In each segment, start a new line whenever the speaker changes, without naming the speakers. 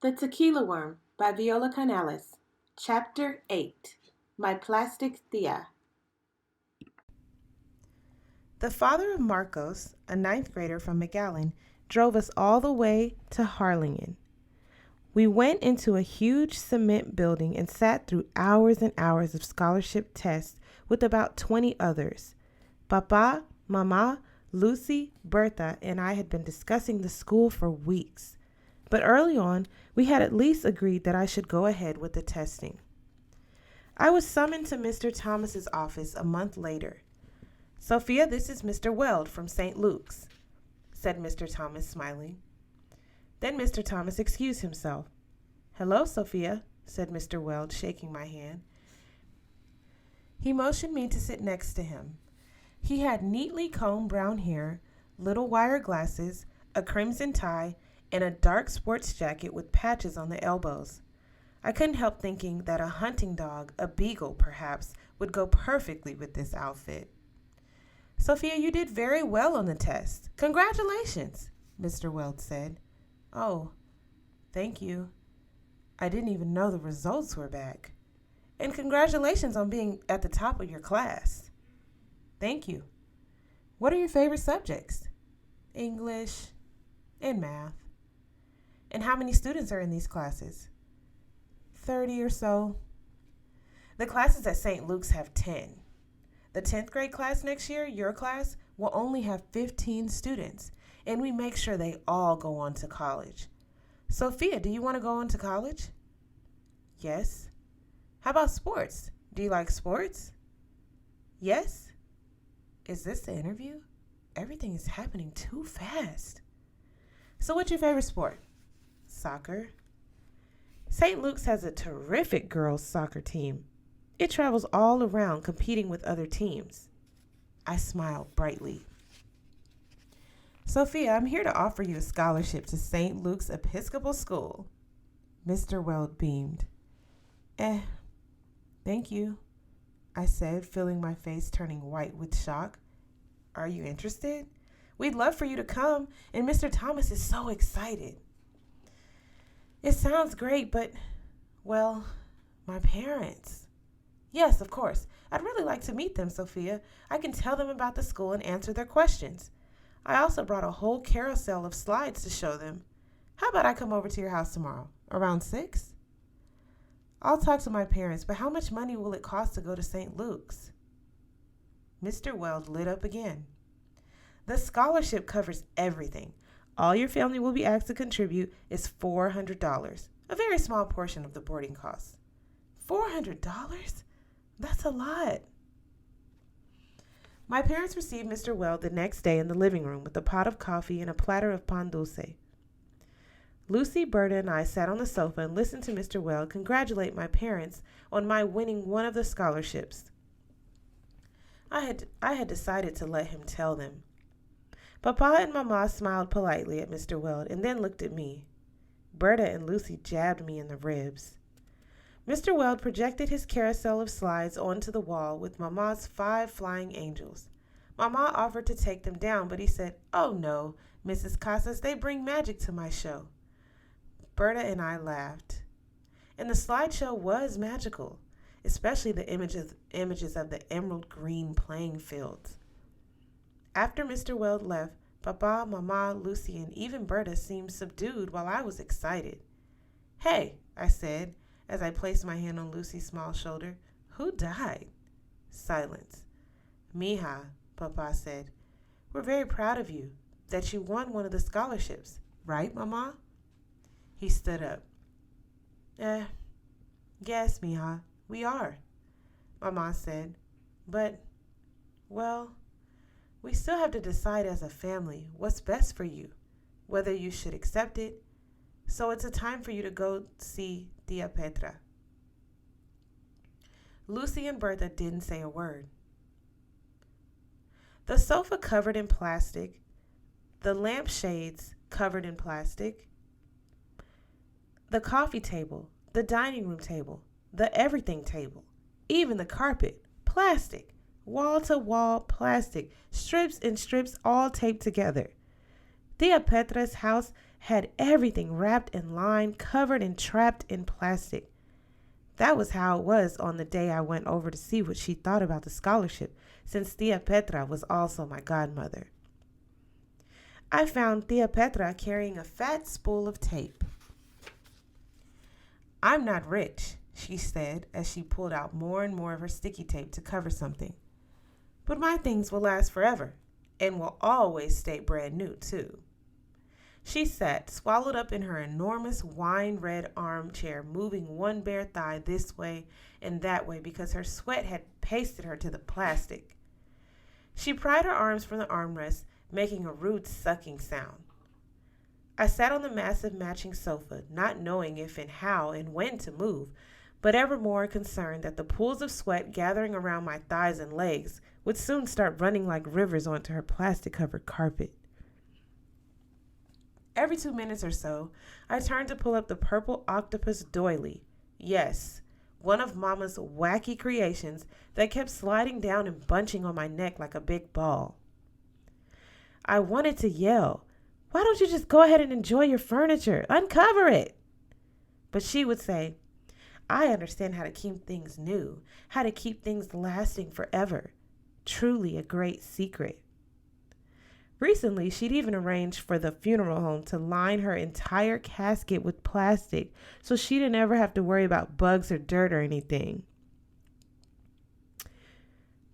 The Tequila Worm by Viola Canales. Chapter 8. My Plastic Thea.
The father of Marcos, a ninth grader from McAllen, drove us all the way to Harlingen. We went into a huge cement building and sat through hours and hours of scholarship tests with about 20 others. Papa, Mama, Lucy, Bertha, and I had been discussing the school for weeks. But early on, we had at least agreed that I should go ahead with the testing. I was summoned to Mr. Thomas's office a month later. "Sophia, this is Mr. Weld from St. Luke's," said Mr. Thomas, smiling. Then Mr. Thomas excused himself. "Hello, Sophia," said Mr. Weld, shaking my hand. He motioned me to sit next to him. He had neatly combed brown hair, little wire glasses, a crimson tie, and a dark sports jacket with patches on the elbows. I couldn't help thinking that a hunting dog, a beagle perhaps, would go perfectly with this outfit. "Sophia, you did very well on the test. Congratulations," Mr. Weld said. "Oh, thank you. I didn't even know the results were back. And congratulations on being at the top of your class." "Thank you. What are your favorite subjects?" "English and math." "And how many students are in these classes?" 30 or so. The classes at St. Luke's have 10. The 10th grade class next year, your class, will only have 15 students, and we make sure they all go on to college. Sophia, do you want to go on to college? Yes. How about sports? Do you like sports? Yes. Is this the interview? Everything is happening too fast. So what's your favorite sport? Soccer. St. Luke's has a terrific girls' soccer team. It travels all around competing with other teams. I smiled brightly. "Sophia, I'm here to offer you a scholarship to St. Luke's Episcopal School." Mr. Weld beamed. Thank you," I said, feeling my face turning white with shock. "Are you interested? We'd love for you to come, and Mr. Thomas is so excited." "It sounds great, but, well, my parents." "Yes, of course. I'd really like to meet them, Sophia. I can tell them about the school and answer their questions. I also brought a whole carousel of slides to show them. How about I come over to your house tomorrow, around 6? "I'll talk to my parents, but how much money will it cost to go to St. Luke's?" Mr. Weld lit up again. "The scholarship covers everything. All your family will be asked to contribute is $400, a very small portion of the boarding costs." $400? That's a lot. My parents received Mr. Weld the next day in the living room with a pot of coffee and a platter of pan dulce. Lucy, Berta, and I sat on the sofa and listened to Mr. Weld congratulate my parents on my winning one of the scholarships. I had decided to let him tell them. Papa and Mama smiled politely at Mr. Weld and then looked at me. Berta and Lucy jabbed me in the ribs. Mr. Weld projected his carousel of slides onto the wall with Mama's 5 flying angels. Mama offered to take them down, but he said, "Oh no, Mrs. Casas, they bring magic to my show." Berta and I laughed. And the slideshow was magical, especially the images of the emerald green playing fields. After Mr. Weld left, Papa, Mama, Lucy, and even Berta seemed subdued while I was excited. "Hey," I said, as I placed my hand on Lucy's small shoulder, "who died?" Silence. "Mija," Papa said, "we're very proud of you, that you won one of the scholarships. Right, Mama?" He stood up. Yes, Mija, we are," Mama said. "But, well, we still have to decide as a family what's best for you, whether you should accept it. So it's a time for you to go see Tia Petra." Lucy and Bertha didn't say a word. The sofa covered in plastic, the lampshades covered in plastic, the coffee table, the dining room table, the everything table, even the carpet, plastic, wall to wall plastic, strips and strips all taped together. Tia Petra's house had everything wrapped in line, covered and trapped in plastic. That was how it was on the day I went over to see what she thought about the scholarship, since Tia Petra was also my godmother. I found Tia Petra carrying a fat spool of tape. "I'm not rich," she said as she pulled out more and more of her sticky tape to cover something. "But my things will last forever and will always stay brand new, too." She sat, swallowed up in her enormous wine-red armchair, moving one bare thigh this way and that way because her sweat had pasted her to the plastic. She pried her arms from the armrests, making a rude sucking sound. I sat on the massive matching sofa, not knowing if and how and when to move, but ever more concerned that the pools of sweat gathering around my thighs and legs would soon start running like rivers onto her plastic-covered carpet. Every 2 minutes or so, I turned to pull up the purple octopus doily. Yes, one of Mama's wacky creations that kept sliding down and bunching on my neck like a big ball. I wanted to yell, "Why don't you just go ahead and enjoy your furniture? Uncover it!" But she would say, "I understand how to keep things new, how to keep things lasting forever. Truly a great secret." Recently, she'd even arranged for the funeral home to line her entire casket with plastic so she didn't ever have to worry about bugs or dirt or anything.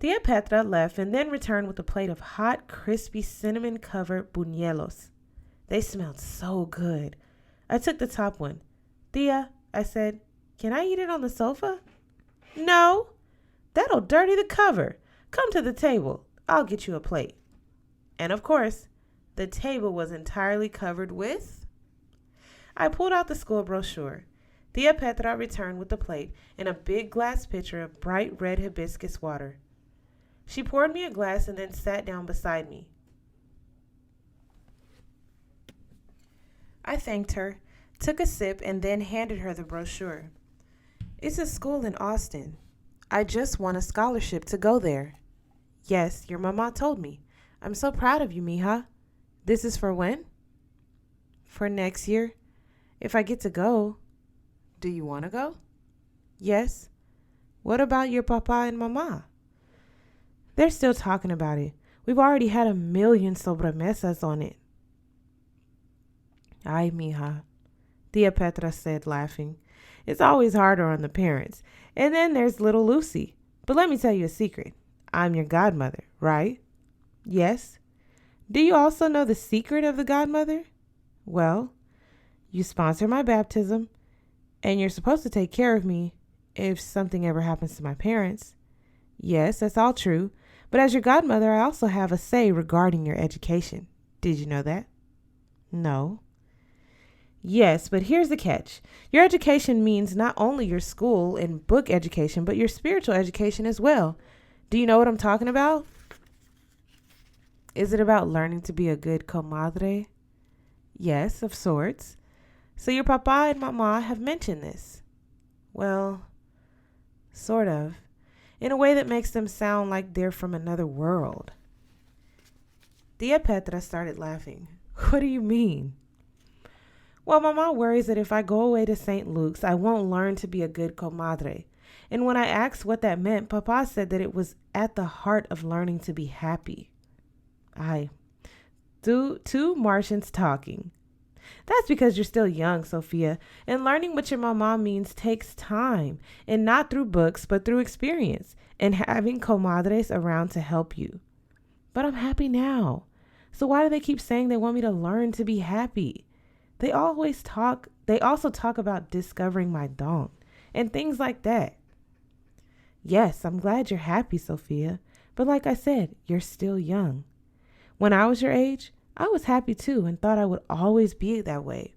Tia Petra left and then returned with a plate of hot, crispy, cinnamon-covered buñuelos. They smelled so good. I took the top one. "Tia," I said, "can I eat it on the sofa?" "No, that'll dirty the cover. Come to the table. I'll get you a plate." And of course, the table was entirely covered with... I pulled out the school brochure. Tia Petra returned with the plate and a big glass pitcher of bright red hibiscus water. She poured me a glass and then sat down beside me. I thanked her, took a sip, and then handed her the brochure. "It's a school in Austin. I just won a scholarship to go there." "Yes, your mama told me. I'm so proud of you, mija." "This is for when?" "For next year, if I get to go." "Do you want to go?" "Yes." "What about your papa and mama?" "They're still talking about it. We've already had 1,000,000 sobremesas on it." "Ay, mija," Tia Petra said, laughing. "It's always harder on the parents. And then there's little Lucy. But let me tell you a secret. I'm your godmother, right?" "Yes." "Do you also know the secret of the godmother?" "Well, you sponsor my baptism, and you're supposed to take care of me if something ever happens to my parents." "Yes, that's all true. But as your godmother, I also have a say regarding your education. Did you know that?" "No." "Yes, but here's the catch. Your education means not only your school and book education, but your spiritual education as well. Do you know what I'm talking about?" "Is it about learning to be a good comadre?" "Yes, of sorts. So your papa and mama have mentioned this?" "Well, sort of. In a way that makes them sound like they're from another world." Tia Petra started laughing. "What do you mean?" "Well, mama worries that if I go away to St. Luke's, I won't learn to be a good comadre. And when I asked what that meant, papa said that it was at the heart of learning to be happy." "Aye, two Martians talking." "That's because you're still young, Sophia, and learning what your mama means takes time, and not through books, but through experience, and having comadres around to help you." "But I'm happy now. So why do they keep saying they want me to learn to be happy? They also talk about discovering my don and things like that." "Yes, I'm glad you're happy, Sophia, but like I said, you're still young. When I was your age, I was happy too and thought I would always be that way.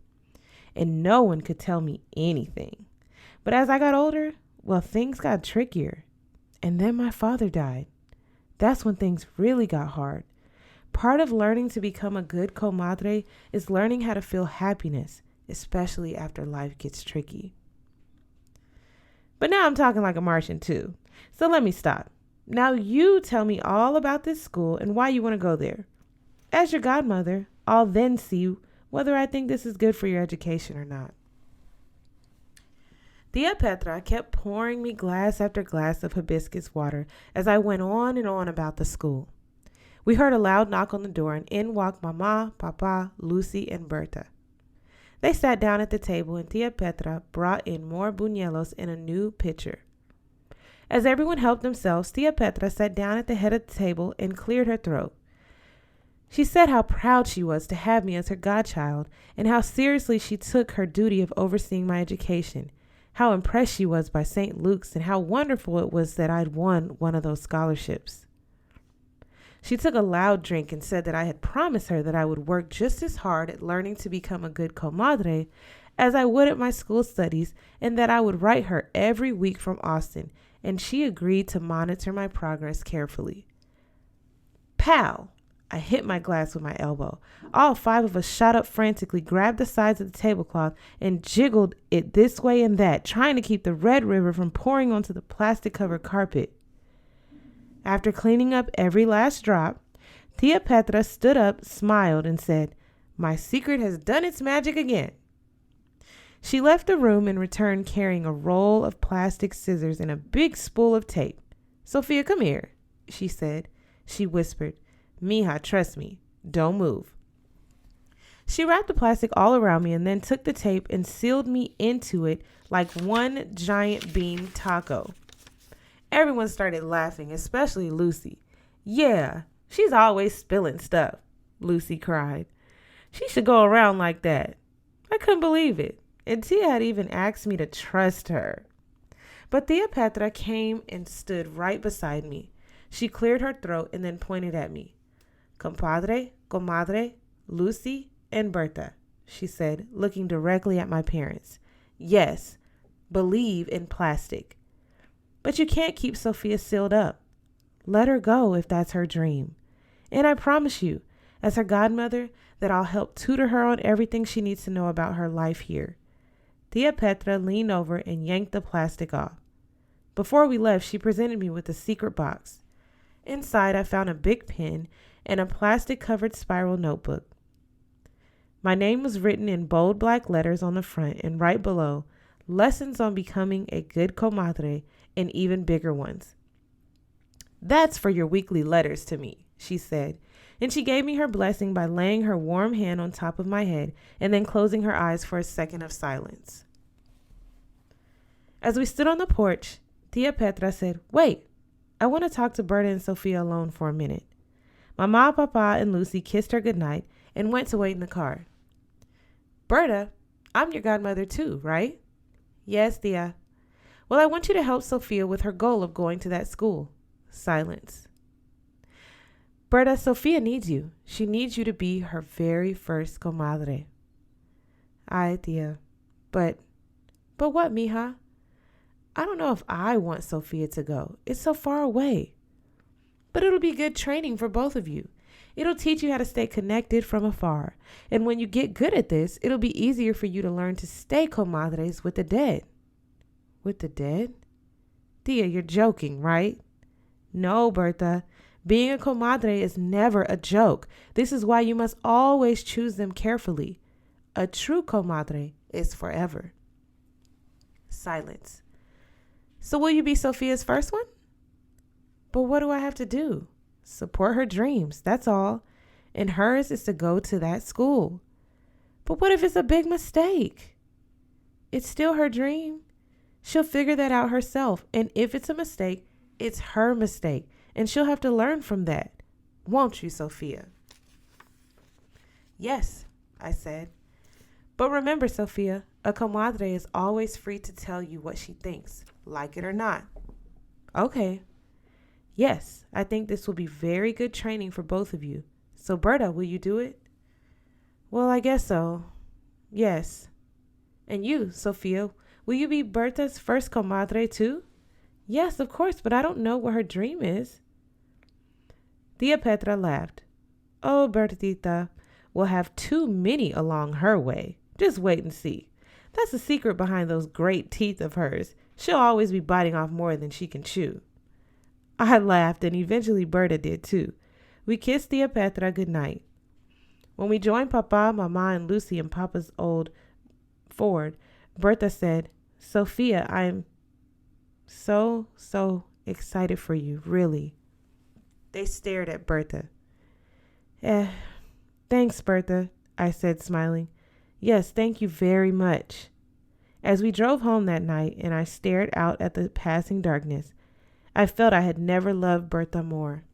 And no one could tell me anything. But as I got older, well, things got trickier. And then my father died. That's when things really got hard. Part of learning to become a good comadre is learning how to feel happiness, especially after life gets tricky." But now I'm talking like a Martian too. So let me stop. Now you tell me all about this school and why you want to go there. As your godmother, I'll then see whether I think this is good for your education or not. Tia Petra kept pouring me glass after glass of hibiscus water as I went on and on about the school. We heard a loud knock on the door, and in walked Mama, Papa, Lucy, and Berta. They sat down at the table, and Tia Petra brought in more buñuelos in a new pitcher. As everyone helped themselves, Tia Petra sat down at the head of the table and cleared her throat. She said how proud she was to have me as her godchild, and how seriously she took her duty of overseeing my education, how impressed she was by St. Luke's, and how wonderful it was that I'd won one of those scholarships. She took a loud drink and said that I had promised her that I would work just as hard at learning to become a good comadre as I would at my school studies, and that I would write her every week from Austin, and she agreed to monitor my progress carefully. Pow! I hit my glass with my elbow. All 5 of us shot up frantically, grabbed the sides of the tablecloth, and jiggled it this way and that, trying to keep the red river from pouring onto the plastic-covered carpet. After cleaning up every last drop, Tia Petra stood up, smiled, and said, "My secret has done its magic again." She left the room and returned carrying a roll of plastic scissors and a big spool of tape. "Sophia, come here," she said. She whispered, "Mija, trust me. Don't move." She wrapped the plastic all around me and then took the tape and sealed me into it like one giant bean taco. Everyone started laughing, especially Lucy. "Yeah, she's always spilling stuff," Lucy cried. "She should go around like that." I couldn't believe it, and Tia had even asked me to trust her. But Tia Petra came and stood right beside me. She cleared her throat and then pointed at me. "Compadre, comadre, Lucy, and Berta," she said, looking directly at my parents. "Yes, believe in plastic. But you can't keep Sophia sealed up. Let her go if that's her dream. And I promise you, as her godmother, that I'll help tutor her on everything she needs to know about her life here." Tia Petra leaned over and yanked the plastic off. Before we left, she presented me with a secret box. Inside, I found a big pen and a plastic-covered spiral notebook. My name was written in bold black letters on the front, and right below, lessons on becoming a good comadre, and even bigger ones. "That's for your weekly letters to me," she said, and she gave me her blessing by laying her warm hand on top of my head and then closing her eyes for a second of silence. As we stood on the porch, Tia Petra said, "Wait, I want to talk to Berta and Sophia alone for a minute." Mama, Papa, and Lucy kissed her goodnight and went to wait in the car. "Berta, I'm your godmother too, right?" "Yes, Tia." "Well, I want you to help Sophia with her goal of going to that school." Silence. "Berta, Sophia needs you. She needs you to be her very first comadre." "Ay, Tia. But what, mija? I don't know if I want Sophia to go. It's so far away. But it'll be good training for both of you. It'll teach you how to stay connected from afar. And when you get good at this, it'll be easier for you to learn to stay comadres with the dead." "With the dead?" "Tia, you're joking, right?" "No, Berta. Being a comadre is never a joke. This is why you must always choose them carefully. A true comadre is forever." Silence. "So will you be Sophia's first one?" "But what do I have to do?" "Support her dreams, that's all. And hers is to go to that school." "But what if it's a big mistake?" "It's still her dream. She'll figure that out herself. And if it's a mistake, it's her mistake. And she'll have to learn from that. Won't you, Sophia?" "Yes," I said. "But remember, Sophia, a comadre is always free to tell you what she thinks, like it or not." "Okay." "Yes, I think this will be very good training for both of you. So, Berta, will you do it?" "Well, I guess so. Yes." "And you, Sophia, will you be Berta's first comadre too?" "Yes, of course, but I don't know what her dream is." Tia Petra laughed. "Oh, Bertita will have too many along her way. Just wait and see. That's the secret behind those great teeth of hers. She'll always be biting off more than she can chew." I laughed, and eventually Berta did too. We kissed Tia Petra good night. When we joined Papa, Mama, and Lucy in Papa's old Ford, Bertha said, Sophia, I'm so excited for you, really. They stared at Bertha. Thanks, Bertha, I said, smiling. Yes, thank you very much. As we drove home that night and I stared out at the passing darkness, I felt I had never loved Bertha more.